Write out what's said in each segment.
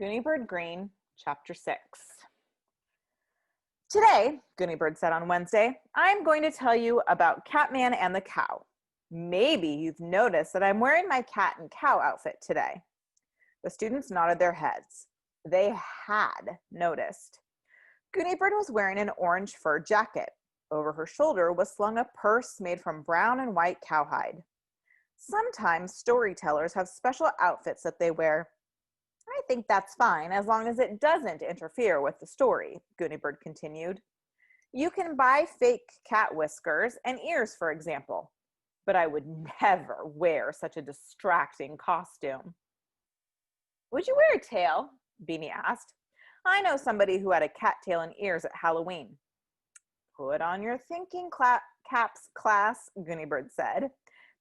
Gooney Bird Greene, Chapter 6. Today, Gooney Bird said on Wednesday, I'm going to tell you about Catman and the cow. Maybe you've noticed that I'm wearing my cat and cow outfit today. The students nodded their heads. They had noticed. Gooney Bird was wearing an orange fur jacket. Over her shoulder was slung a purse made from brown and white cowhide. Sometimes storytellers have special outfits that they wear. I think that's fine as long as it doesn't interfere with the story, Gooney Bird continued. You can buy fake cat whiskers and ears, for example, but I would never wear such a distracting costume. Would you wear a tail? Beanie asked. I know somebody who had a cat tail and ears at Halloween. Put on your thinking caps, class, Gooney Bird said.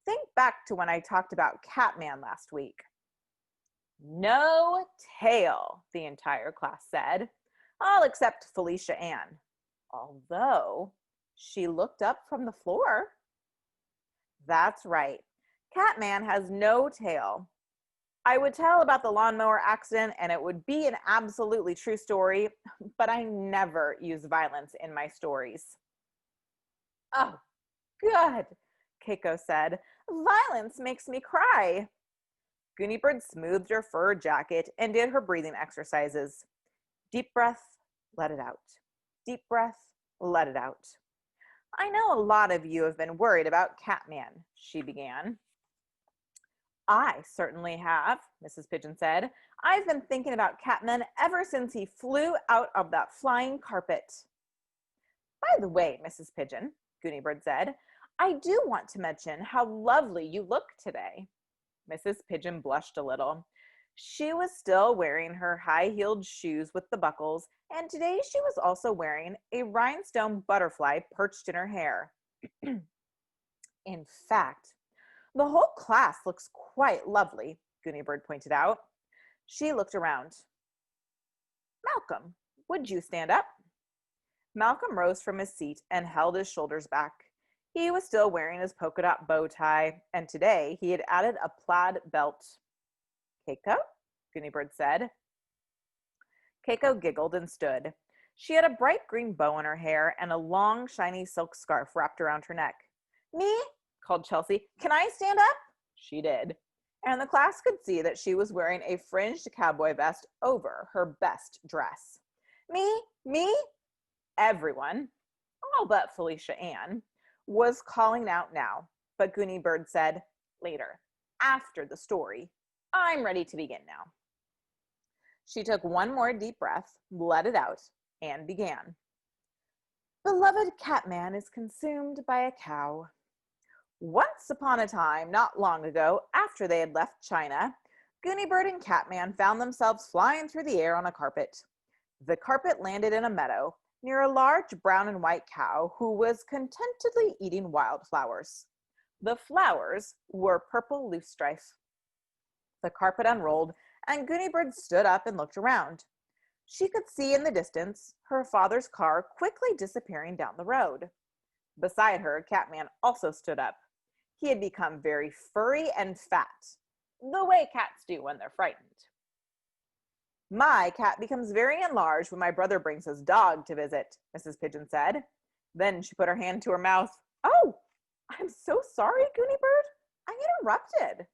Think back to when I talked about Catman last week. No tail, the entire class said, all except Felicia Ann, although she looked up from the floor. That's right, Catman has no tail. I would tell about the lawnmower accident and it would be an absolutely true story, but I never use violence in my stories. Oh, good, Keiko said. Violence makes me cry. Gooney Bird smoothed her fur jacket and did her breathing exercises. Deep breath, let it out. Deep breath, let it out. I know a lot of you have been worried about Catman, she began. I certainly have, Mrs. Pigeon said. I've been thinking about Catman ever since he flew out of that flying carpet. By the way, Mrs. Pigeon, Gooney Bird said, I do want to mention how lovely you look today. Mrs. Pigeon blushed a little. She was still wearing her high-heeled shoes with the buckles, and today she was also wearing a rhinestone butterfly perched in her hair. In fact, the whole class looks quite lovely, Gooney Bird pointed out. She looked around. Malcolm, would you stand up? Malcolm rose from his seat and held his shoulders back. He was still wearing his polka dot bow tie, and today he had added a plaid belt. Keiko? Gooney Bird said. Keiko giggled and stood. She had a bright green bow in her hair and a long, shiny silk scarf wrapped around her neck. Me? Called Chelsea. Can I stand up? She did. And the class could see that she was wearing a fringed cowboy vest over her best dress. Me? Everyone, all but Felicia Ann, was calling out now, but Gooney Bird said, later, after the story. I'm ready to begin now. She took one more deep breath, let it out, and began. Beloved Catman is consumed by a cow. Once upon a time, not long ago, after they had left China, Gooney Bird and Catman found themselves flying through the air on a carpet. The carpet landed in a meadow, near a large brown and white cow who was contentedly eating wildflowers. The flowers were purple loosestrife. The carpet unrolled, and Gooney Bird stood up and looked around. She could see in the distance her father's car quickly disappearing down the road. Beside her, Catman also stood up. He had become very furry and fat, the way cats do when they're frightened. My cat becomes very enlarged when my brother brings his dog to visit, Mrs. Pigeon said. Then she put her hand to her mouth. Oh, I'm so sorry, Gooney Bird. I interrupted.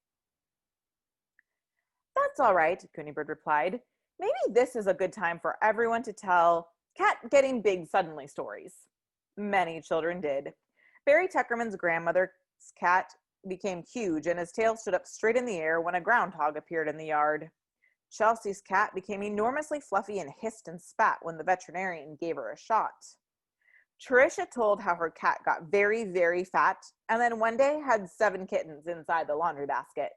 That's all right, Gooney Bird replied. Maybe this is a good time for everyone to tell cat getting big suddenly stories. Many children did. Barry Tuckerman's grandmother's cat became huge and his tail stood up straight in the air when a groundhog appeared in the yard. Chelsea's cat became enormously fluffy and hissed and spat when the veterinarian gave her a shot. Tricia told how her cat got very, very fat and then one day had 7 kittens inside the laundry basket.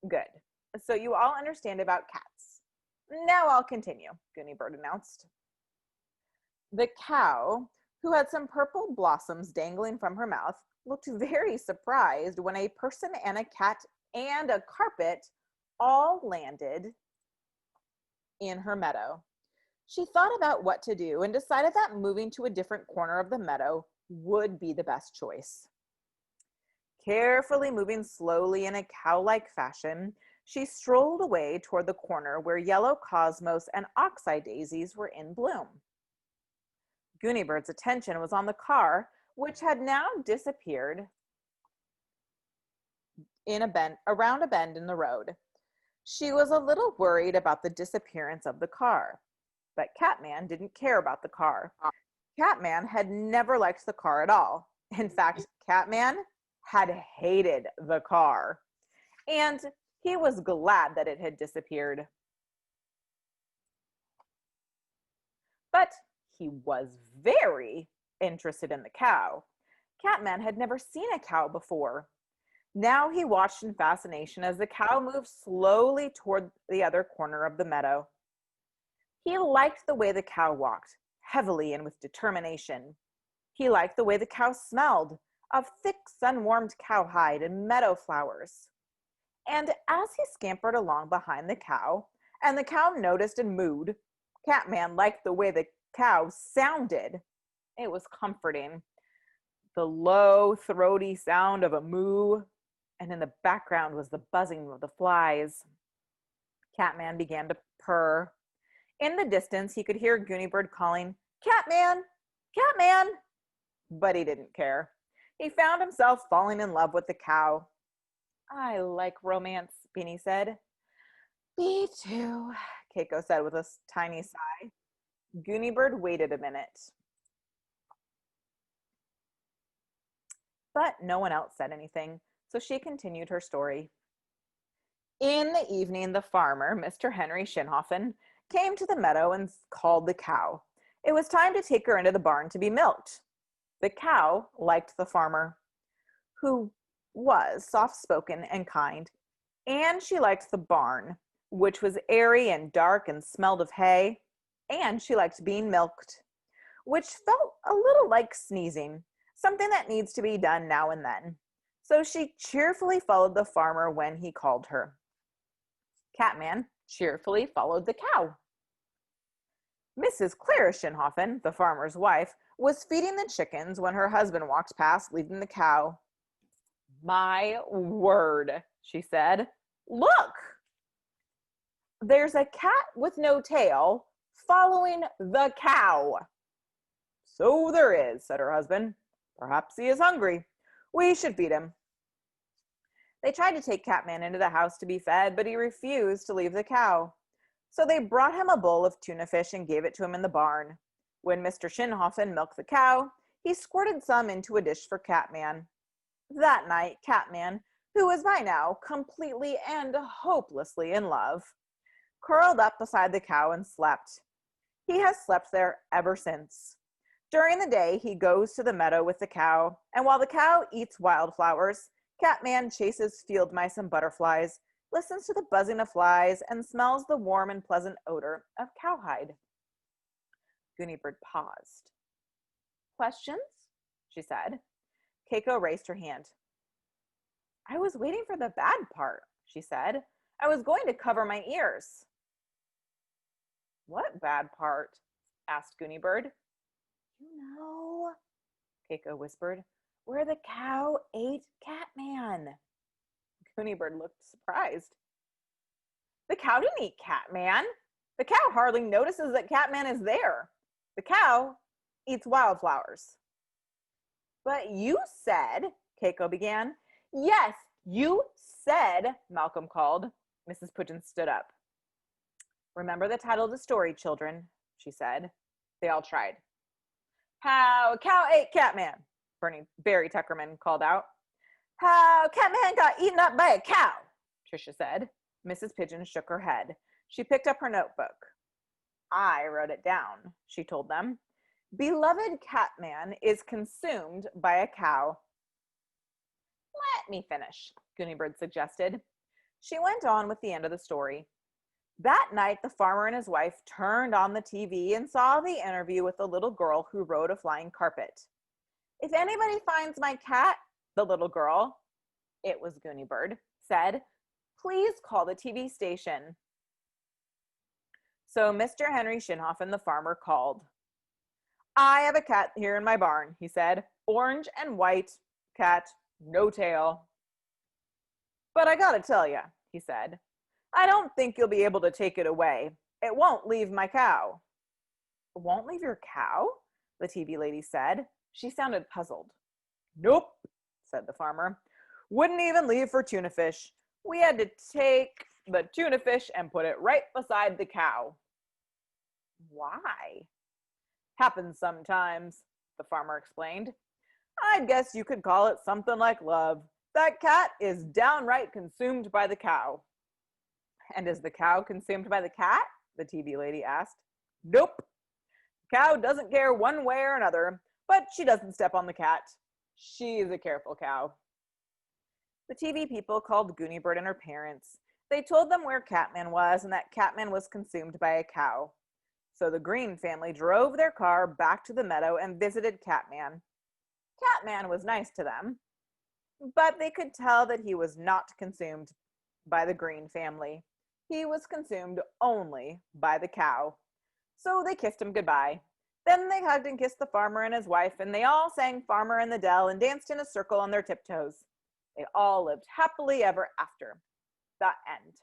Good. So you all understand about cats. Now I'll continue, Gooney Bird announced. The cow, who had some purple blossoms dangling from her mouth, looked very surprised when a person and a cat and a carpet all landed in her meadow. She thought about what to do and decided that moving to a different corner of the meadow would be the best choice. Carefully moving slowly in a cow-like fashion, She strolled away toward the corner where yellow cosmos and oxeye daisies were in bloom. Gooneybird's attention was on the car, which had now disappeared around a bend in the road. She was a little worried about the disappearance of the car, but Catman didn't care about the car. Catman had never liked the car at all. In fact, Catman had hated the car, and he was glad that it had disappeared. But he was very interested in the cow. Catman had never seen a cow before. Now he watched in fascination as the cow moved slowly toward the other corner of the meadow. He liked the way the cow walked, heavily and with determination. He liked the way the cow smelled, of thick sun-warmed cowhide and meadow flowers. And as he scampered along behind the cow, and the cow noticed and mooed, Catman liked the way the cow sounded. It was comforting. The low, throaty sound of a moo, and in the background was the buzzing of the flies. Catman began to purr. In the distance, he could hear Gooney calling, "Catman! Catman!" But he didn't care. He found himself falling in love with the cow. "I like romance," Beanie said. "Me too," Keiko said with a tiny sigh. Gooney waited a minute. But no one else said anything, so she continued her story. In the evening, the farmer, Mr. Henry Shinhofen, came to the meadow and called the cow. It was time to take her into the barn to be milked. The cow liked the farmer, who was soft-spoken and kind, and she liked the barn, which was airy and dark and smelled of hay, and she liked being milked, which felt a little like sneezing, something that needs to be done now and then. So she cheerfully followed the farmer when he called her. Catman cheerfully followed the cow. Mrs. Clara Shinhofen, the farmer's wife, was feeding the chickens when her husband walked past, leading the cow. "My word," she said. "Look! There's a cat with no tail following the cow." "So there is," said her husband. "Perhaps he is hungry. We should feed him." They tried to take Catman into the house to be fed, but he refused to leave the cow. So they brought him a bowl of tuna fish and gave it to him in the barn. When Mr. Shinhofen milked the cow, he squirted some into a dish for Catman. That night, Catman, who was by now completely and hopelessly in love, curled up beside the cow and slept. He has slept there ever since. During the day, he goes to the meadow with the cow, and while the cow eats wildflowers, Catman chases field mice and butterflies, listens to the buzzing of flies, and smells the warm and pleasant odor of cowhide. Gooney paused. "Questions?" she said. Keiko raised her hand. "I was waiting for the bad part," she said. "I was going to cover my ears." "What bad part?" asked Gooney "You know," Keiko whispered, "where the cow ate Catman." Gooney looked surprised. "The cow didn't eat Catman. The cow hardly notices that Catman is there. The cow eats wildflowers." "But you said," Keiko began. "Yes, you said," Malcolm called. Mrs. Pudgeon stood up. "Remember the title of the story, children," she said. They all tried. "How a Cow Ate Catman," Barry Tuckerman called out. "How Catman Got Eaten Up by a Cow," Tricia said. Mrs. Pigeon shook her head. She picked up her notebook. "I wrote it down," she told them. "Beloved Catman is consumed by a cow." "Let me finish," Gooney suggested. She went on with the end of the story. That night, the farmer and his wife turned on the TV and saw the interview with the little girl who rode a flying carpet. "If anybody finds my cat," the little girl, it was Gooney said, "please call the TV station." So Mr. Henry Shinhofen, the farmer, called. "I have a cat here in my barn," he said. "Orange and white cat, no tail." "But I gotta tell you," he said, I don't think you'll be able to take it away. It won't leave my cow. It won't leave your cow? The TV lady said. She sounded puzzled. Nope, said the farmer. Wouldn't even leave for tuna fish. We had to take the tuna fish and put it right beside the cow. Why? Happens sometimes, the farmer explained. I guess you could call it something like love. That cat is downright consumed by the cow. And is the cow consumed by the cat? The TV lady asked. Nope. The cow doesn't care one way or another, but she doesn't step on the cat. She's a careful cow. The TV people called Gooney Bird and her parents. They told them where Catman was and that Catman was consumed by a cow. So the Greene family drove their car back to the meadow and visited Catman. Catman was nice to them, but they could tell that he was not consumed by the Greene family. He was consumed only by the cow. So they kissed him goodbye. Then they hugged and kissed the farmer and his wife, and they all sang Farmer in the Dell and danced in a circle on their tiptoes. They all lived happily ever after. The end.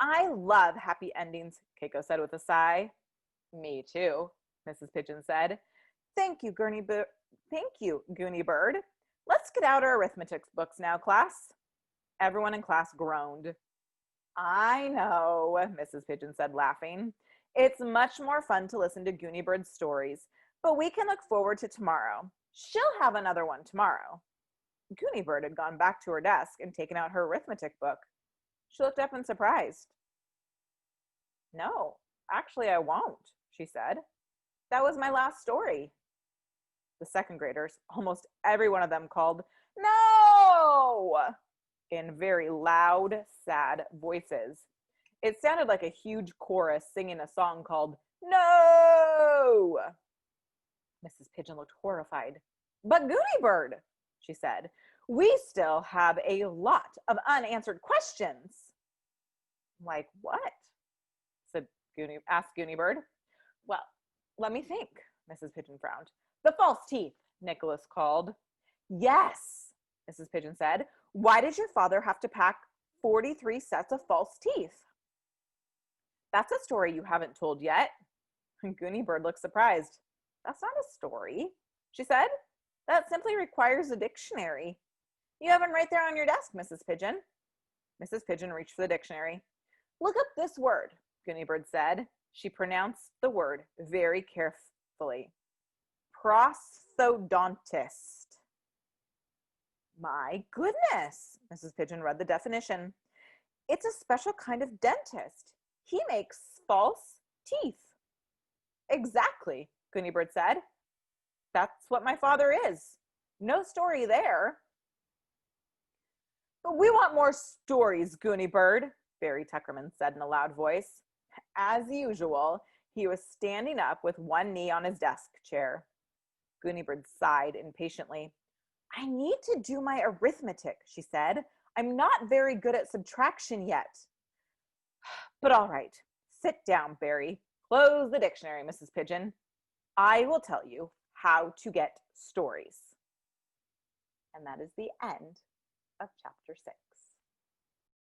I love happy endings, Keiko said with a sigh. Me too, Mrs. Pigeon said. Thank you, Gooney Bird. Let's get out our arithmetic books now, class. Everyone in class groaned. I know, Mrs. Pigeon said, laughing. It's much more fun to listen to Gooney Bird's stories, but we can look forward to tomorrow. She'll have another one tomorrow. Gooney Bird had gone back to her desk and taken out her arithmetic book. She looked up in surprise. No, actually I won't, she said. That was my last story. The second graders, almost every one of them, called, No! In very loud, sad voices. It sounded like a huge chorus singing a song called No! Mrs. Pigeon looked horrified. But Gooney Bird, she said, we still have a lot of unanswered questions. Like what? Asked Gooney Bird. Well, let me think, Mrs. Pigeon frowned. The false teeth, Nicholas called. Yes, Mrs. Pigeon said. Why did your father have to pack 43 sets of false teeth? That's a story you haven't told yet. Gooney Bird looked surprised. That's not a story, she said. That simply requires a dictionary. You have one right there on your desk, Mrs. Pigeon. Mrs. Pigeon reached for the dictionary. Look up this word, Gooney Bird said. She pronounced the word very carefully. Prosthodontist. My goodness, Mrs. Pigeon read the definition. It's a special kind of dentist. He makes false teeth. Exactly, Gooney Bird said. That's what my father is. No story there. But we want more stories, Gooney Bird, Barry Tuckerman said in a loud voice. As usual, he was standing up with one knee on his desk chair. Gooney Bird sighed impatiently. I need to do my arithmetic, she said. I'm not very good at subtraction yet. But all right, sit down, Barry. Close the dictionary, Mrs. Pigeon. I will tell you how to get stories. And that is the end of chapter 6.